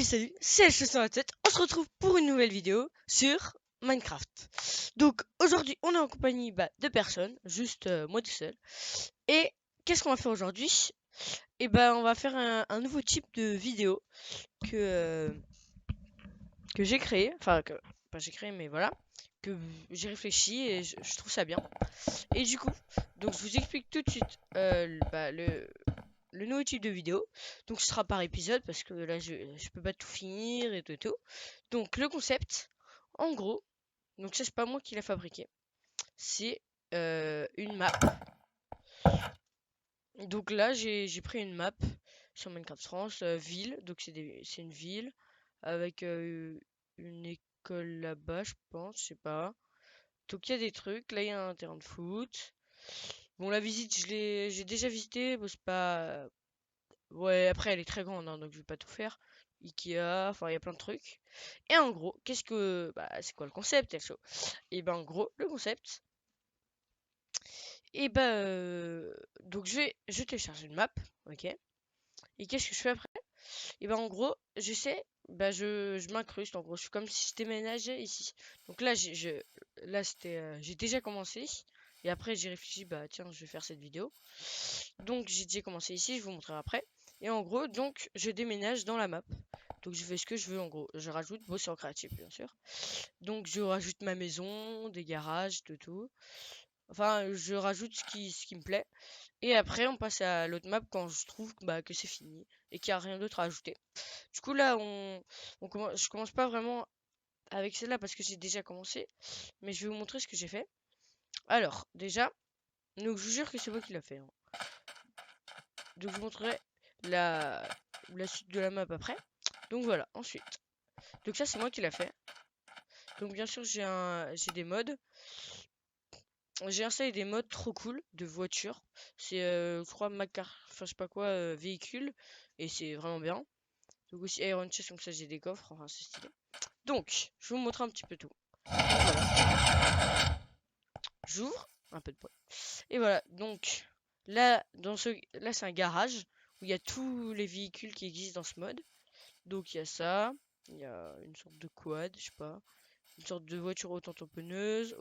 salut, c'est le chausson à la tête. On se retrouve pour une nouvelle vidéo sur Minecraft. Donc aujourd'hui, on est en compagnie de personnes, juste moi tout seul. Et qu'est-ce qu'on va faire aujourd'hui? On va faire un nouveau type de vidéo que, que j'ai créé. Enfin, que pas j'ai créé, mais voilà. Que j'ai réfléchi et je trouve ça bien. Et du coup, donc je vous explique tout de suite le nouveau type de vidéo. Donc ce sera par épisode parce que là je peux pas tout finir et tout. Donc le concept, en gros, donc ça c'est pas moi qui l'a fabriqué. C'est une map. Donc là j'ai pris une map sur Minecraft France, ville. Donc c'est une ville avec une école là-bas, je pense, je sais pas. Donc il y a des trucs, là il y a un terrain de foot. Bon la visite j'ai déjà visité, bon, c'est pas. Ouais, après elle est très grande, hein, donc je vais pas tout faire. Ikea, enfin il y a plein de trucs. Et en gros, c'est quoi le concept, Elso? Et ben en gros, le concept, et donc je télécharge une map, ok. Et qu'est-ce que je fais après? Et ben en gros, je sais, je m'incruste. En gros, je suis comme si je déménageais ici. Donc là, j'ai déjà commencé. Et après, j'ai réfléchi, bah tiens, je vais faire cette vidéo. Donc j'ai déjà commencé ici, je vous montrerai après. Et en gros, donc je déménage dans la map. Donc je fais ce que je veux en gros. Je rajoute, bon c'est en créatif bien sûr. Donc je rajoute ma maison, des garages, de tout. Enfin, je rajoute ce qui me plaît. Et après, on passe à l'autre map quand je trouve que c'est fini et qu'il n'y a rien d'autre à ajouter. Du coup, là, je commence pas vraiment avec celle-là parce que j'ai déjà commencé. Mais je vais vous montrer ce que j'ai fait. Alors, déjà, donc je vous jure que c'est moi qui l'a fait, hein. Donc je vous montrerai la, la suite de la map après. Donc voilà, ensuite. Donc ça, c'est moi qui l'a fait. Donc bien sûr, j'ai des mods. J'ai installé des mods trop cool de voiture. C'est, je crois, enfin, je sais pas quoi, véhicule. Et c'est vraiment bien. Donc aussi Iron Chest, comme ça j'ai des coffres. Enfin, c'est stylé. Donc, je vais vous montrer un petit peu tout. Voilà. J'ouvre un peu de poids. Et voilà. Donc, là, c'est un garage où il y a tous les véhicules qui existent dans ce mode. Donc, il y a ça. Il y a une sorte de quad, je sais pas. Une sorte de voiture auto-tamponneuse.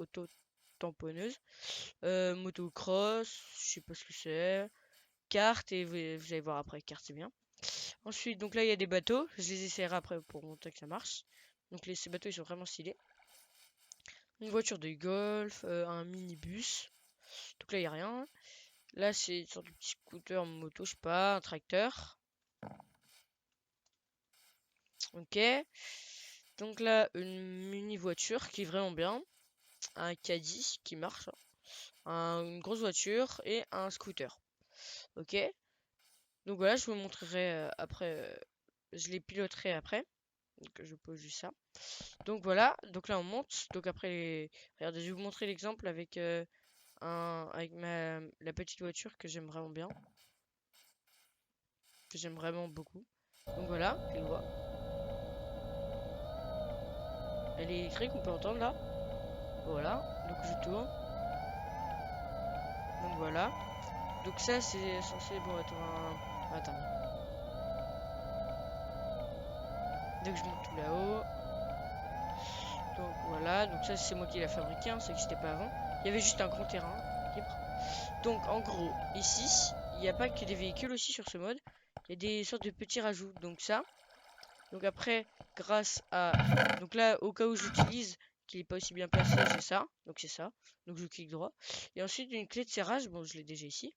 Motocross, je sais pas ce que c'est. Carte, et vous allez voir après, carte c'est bien. Ensuite, donc là il y a des bateaux, je les essaierai après pour montrer que ça marche. Donc ces bateaux ils sont vraiment stylés. Une voiture de golf, un minibus. Donc là il n'y a rien. Là c'est une sorte de petit scooter moto, je sais pas, un tracteur. Ok. Donc là une mini voiture qui est vraiment bien. Un caddie qui marche. Une grosse voiture et un scooter. Ok. Donc voilà, je vous montrerai après, je les piloterai après. Donc je pose juste ça. Donc voilà, donc là on monte. Donc après, regardez, je vais vous montrer l'exemple avec, avec la petite voiture que j'aime vraiment bien. Que j'aime vraiment beaucoup. Donc voilà, tu le vois. Elle est électrique, on peut entendre là. Voilà, donc je tourne. Donc voilà. Donc ça c'est censé, bon attends. Donc je monte tout là-haut. Donc voilà, donc ça c'est moi qui l'ai fabriqué, hein, ça n'existait pas avant. Il y avait juste un grand terrain libre. Donc en gros, ici, il n'y a pas que des véhicules aussi sur ce mode. Il y a des sortes de petits rajouts. Donc ça. Donc après, grâce à. Donc là, au cas où j'utilise qu'il n'est pas aussi bien placé, j'ai ça. Donc c'est ça. Donc je clique droit. Et ensuite, une clé de serrage. Bon, je l'ai déjà ici.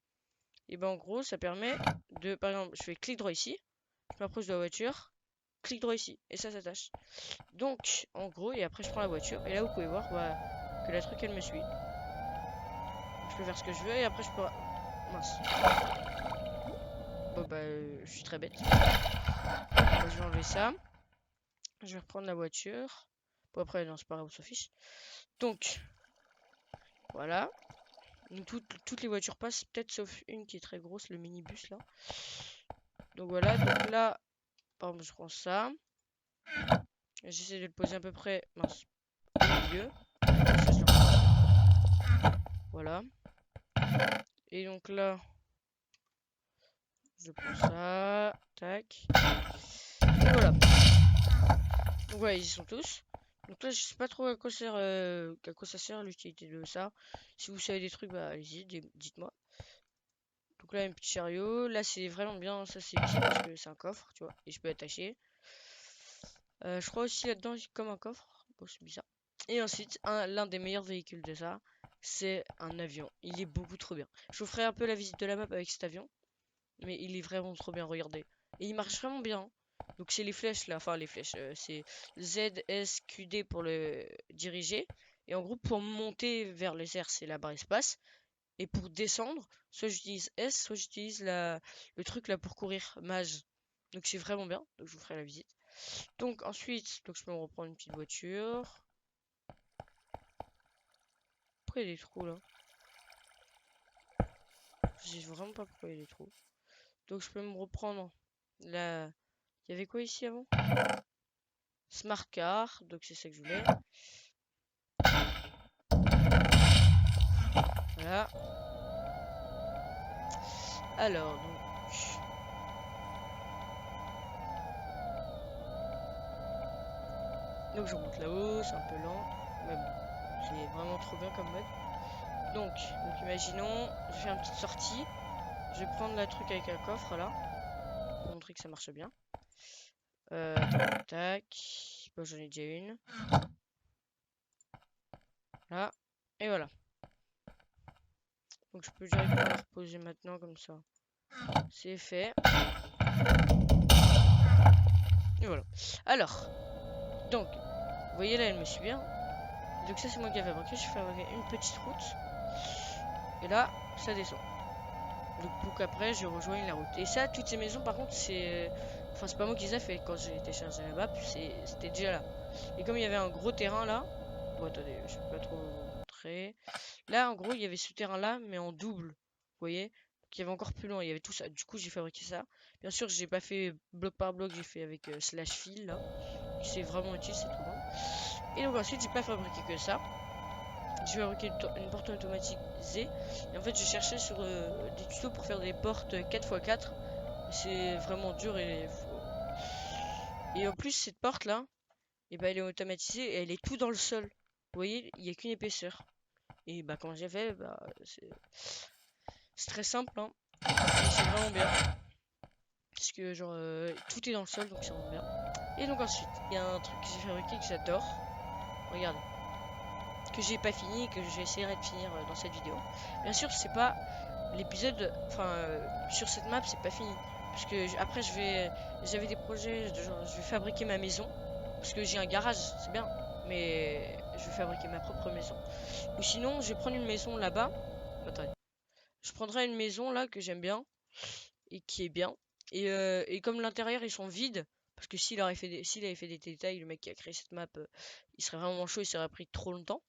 Et ben en gros, ça permet de. Par exemple, je fais clic droit ici. Je m'approche de la voiture. Clic droit ici. Et ça s'attache. Donc, en gros, et après, je prends la voiture. Et là, vous pouvez voir que la truc, elle me suit. Je peux faire ce que je veux. Et après, je peux. Mince. Bon, je suis très bête. Je vais enlever ça. Je vais reprendre la voiture. Bon, après, non, c'est pas grave, on s'en fiche. Donc, voilà. Donc, toutes les voitures passent, peut-être sauf une qui est très grosse, le minibus là. Donc, voilà. Donc, là, par exemple, je prends ça. J'essaie de le poser à peu près, mince, au milieu. Voilà. Et donc, là, je prends ça. Tac. Et voilà. Donc ouais, ils y sont tous. Donc là, je sais pas trop à quoi ça sert l'utilité de ça. Si vous savez des trucs, bah allez-y, dites-moi. Donc là, un petit chariot. Là, c'est vraiment bien. Ça, c'est utile parce que c'est un coffre, tu vois. Et je peux attacher. Je crois aussi là-dedans, j'ai comme un coffre. Bon, c'est bizarre. Et ensuite, l'un des meilleurs véhicules de ça, c'est un avion. Il est beaucoup trop bien. Je vous ferai un peu la visite de la map avec cet avion. Mais il est vraiment trop bien, regardez. Et il marche vraiment bien. Donc c'est les flèches là, enfin les flèches, c'est Z, S, Q, D pour le diriger. Et en gros, pour monter vers les airs, c'est la barre espace. Et pour descendre, soit j'utilise S, soit j'utilise le truc là pour courir, mage. Donc c'est vraiment bien, donc je vous ferai la visite. Donc ensuite, donc je peux me reprendre une petite voiture. Pourquoi il y a des trous là? Je sais vraiment pas pourquoi il y a des trous. Donc je peux me reprendre la... Il y avait quoi ici avant? Smart car, donc c'est ça que je voulais. Voilà. Alors, donc je remonte là-haut, c'est un peu lent, mais bon, c'est vraiment trop bien comme mode. Donc imaginons, je fais une petite sortie, je vais prendre la truc avec un coffre là, pour montrer que ça marche bien. Tac, tac, bon, j'en ai déjà une. Là, et voilà. Donc je peux directement la reposer maintenant comme ça. C'est fait. Et voilà. Alors, donc, vous voyez là, elle me suit bien. Donc ça c'est moi qui ai fabriqué, je fabriqué une petite route. Et là, ça descend. Donc pour qu'après je rejoigne la route. Et ça, toutes ces maisons par contre, c'est... Enfin c'est pas moi qui les ai fait quand j'ai téléchargé la map, c'était déjà là. Et comme il y avait un gros terrain là... Bon attendez, je peux pas trop vous montrer. Là en gros il y avait ce terrain là, mais en double. Vous voyez? Donc il y avait encore plus loin, il y avait tout ça. Du coup j'ai fabriqué ça. Bien sûr j'ai pas fait bloc par bloc, j'ai fait avec slash fill là. C'est vraiment utile, c'est trop bon. Et donc ensuite j'ai pas fabriqué que ça. Je vais fabriquer une porte automatique Z. Et en fait, je cherchais sur des tutos pour faire des portes 4x4. C'est vraiment dur et en plus, cette porte là, et bah, elle est automatisée et elle est tout dans le sol. Vous voyez, il n'y a qu'une épaisseur. Et bah, quand j'ai fait, bah, c'est très simple, hein. Et c'est vraiment bien. Parce que, genre, tout est dans le sol, donc c'est vraiment bien. Et donc, ensuite, il y a un truc que j'ai fabriqué que j'adore. Regardez. Que j'ai pas fini et que j'essaierai de finir dans cette vidéo. Bien sûr, c'est pas l'épisode, enfin sur cette map c'est pas fini parce que après j'avais des projets de genre je vais fabriquer ma maison parce que j'ai un garage c'est bien mais je vais fabriquer ma propre maison ou sinon je vais prendre une maison là-bas. Attendez, je prendrai une maison là que j'aime bien et qui est bien et comme l'intérieur ils sont vides parce que s'il avait fait des détails le mec qui a créé cette map il serait vraiment chaud, il serait pris trop longtemps.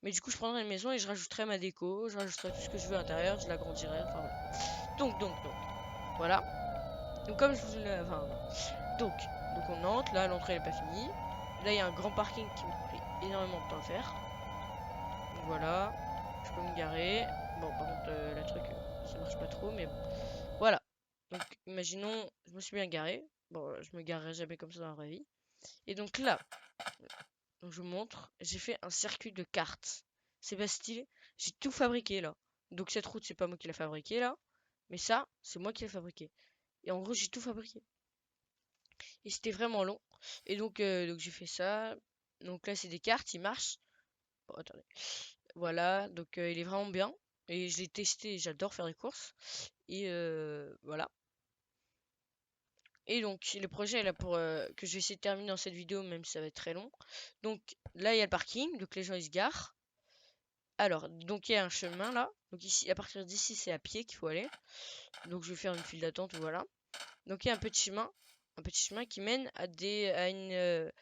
Mais du coup je prendrai une maison et je rajouterai ma déco, je rajouterai tout ce que je veux à l'intérieur, je l'agrandirai, enfin voilà. Donc, voilà. Donc comme je vous l'ai... Enfin, donc on entre, là l'entrée n'est pas finie. Là il y a un grand parking qui m'a pris énormément de temps à faire. Donc voilà, je peux me garer. Bon par contre la truc ça marche pas trop mais bon. Voilà. Donc imaginons, je me suis bien garé. Bon je me garerai jamais comme ça dans la vraie vie. Et donc là, donc je vous montre, j'ai fait un circuit de cartes. C'est pas stylé. J'ai tout fabriqué là. Donc cette route c'est pas moi qui l'ai fabriqué là. Mais ça, c'est moi qui l'ai fabriqué. Et en gros, j'ai tout fabriqué. Et c'était vraiment long. Et donc j'ai fait ça. Donc là, c'est des cartes, il marche. Bon, attendez. Voilà, donc il est vraiment bien. Et je l'ai testé, j'adore faire des courses. Et voilà. Et donc, le projet là pour que je vais essayer de terminer dans cette vidéo, même si ça va être très long. Donc là, il y a le parking, donc les gens ils se garent. Alors, donc il y a un chemin là. Donc ici, à partir d'ici, c'est à pied qu'il faut aller. Donc je vais faire une file d'attente, voilà. Donc il y a un petit chemin qui mène à une,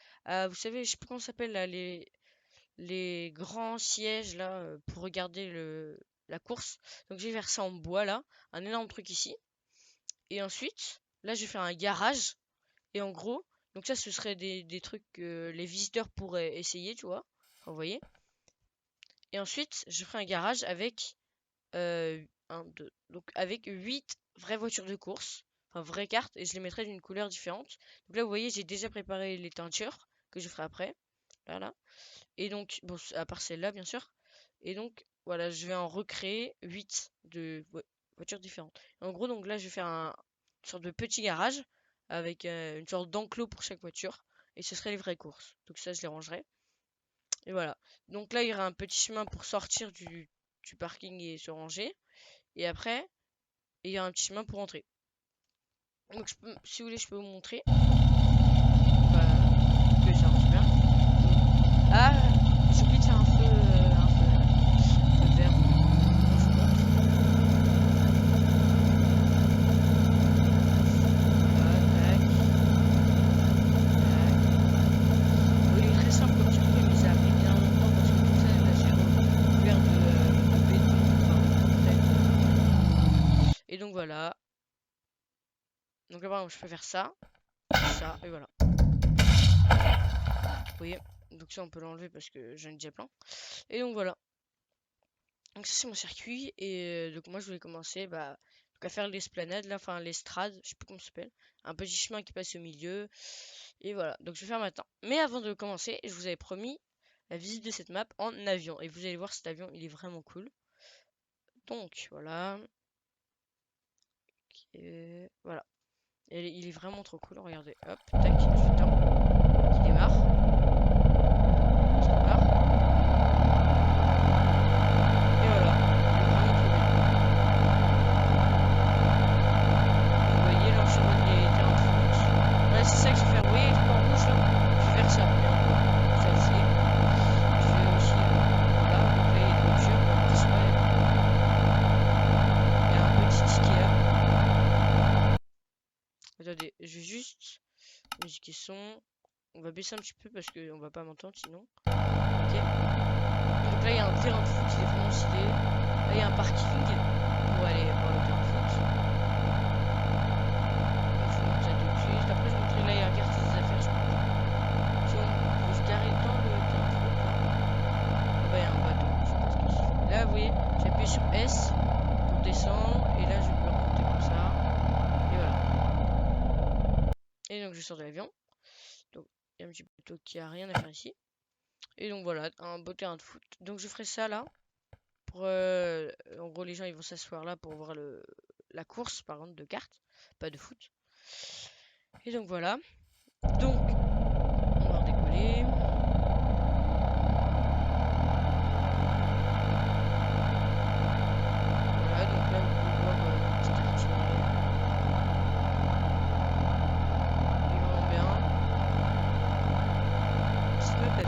vous savez, je sais pas comment ça s'appelle là, les grands sièges là pour regarder la course. Donc je vais faire ça en bois là, un énorme truc ici. Et ensuite, là je vais faire un garage. Et en gros, donc ça ce serait des trucs que les visiteurs pourraient essayer, tu vois. Enfin, vous voyez. Et ensuite, je ferai un garage avec donc avec 8 vraies voitures de course, enfin vraies cartes, et je les mettrai d'une couleur différente. Donc là, vous voyez, j'ai déjà préparé les teintures, que je ferai après. Voilà. Et donc, bon, à part celle-là, bien sûr. Et donc, voilà, je vais en recréer 8 de voitures différentes. En gros, donc là, je vais faire une sorte de petit garage avec une sorte d'enclos pour chaque voiture. Et ce serait les vraies courses. Donc ça, je les rangerai. Et voilà. Donc là, il y aura un petit chemin pour sortir du parking et se ranger. Et après, il y a un petit chemin pour entrer. Donc, si vous voulez, je peux vous montrer. Bah, que ça marche bien. Ah, j'ai oublié de faire un feu vert. Voilà, tac. Bon, il est très simple comme truc, mais ça a pris bien longtemps parce que tout ça, là, j'ai recouvert de béton, enfin, et donc voilà. Donc là, par exemple, je peux faire ça, et voilà. Vous voyez? Donc ça, on peut l'enlever parce que j'en ai déjà plein. Et donc voilà. Donc ça, c'est mon circuit. Et donc moi, je voulais commencer donc, à faire l'esplanade, là, enfin l'estrade, je sais plus comment ça s'appelle. Un petit chemin qui passe au milieu. Et voilà. Donc je vais faire maintenant. Mais avant de commencer, je vous avais promis la visite de cette map en avion. Et vous allez voir, cet avion, il est vraiment cool. Donc voilà. Voilà. Et il est vraiment trop cool. Regardez. Hop, tac, je qui démarre. Et voilà, il est vraiment trop bien. Vous voyez, là, sur les terrains de foot. Voilà, c'est ça que je vais faire. Vous voyez, le truc en rouge, là? Je vais faire ça. Mais en gros, ça le fait. Je vais aussi, voilà, donc là, il y a des voitures. On va voir ça. Il y a un petit ticket là. Attendez, je vais juste musique et son. On va baisser un petit peu parce qu'on va pas m'entendre sinon. Ok. Donc là, il y a un terrain de foot, il est vraiment stylé. Là, il y a un parking pour aller voir le terrain de foot. Donc, je vous montre ça tout de suite. Après, je vous montrerai là, il y a un quartier des affaires, je pense. Si on veut se garer dans le terrain de foot, là. Ah bah, il y a un bateau, je sais pas ce que c'est. Là, vous voyez, j'appuie sur S pour descendre. Et là, je peux remonter comme ça. Et voilà. Et donc, je sors de l'avion. Donc, il y a un petit bateau qui a rien à faire ici. Et donc voilà, un beau terrain de foot. Donc je ferai ça là. Pour, en gros, les gens ils vont s'asseoir là pour voir la course, par contre, de cartes, pas de foot. Et donc voilà. Donc, on va redécoller. Voilà, donc là vous pouvez voir un petit quartier. Il est vraiment bien. Cette map elle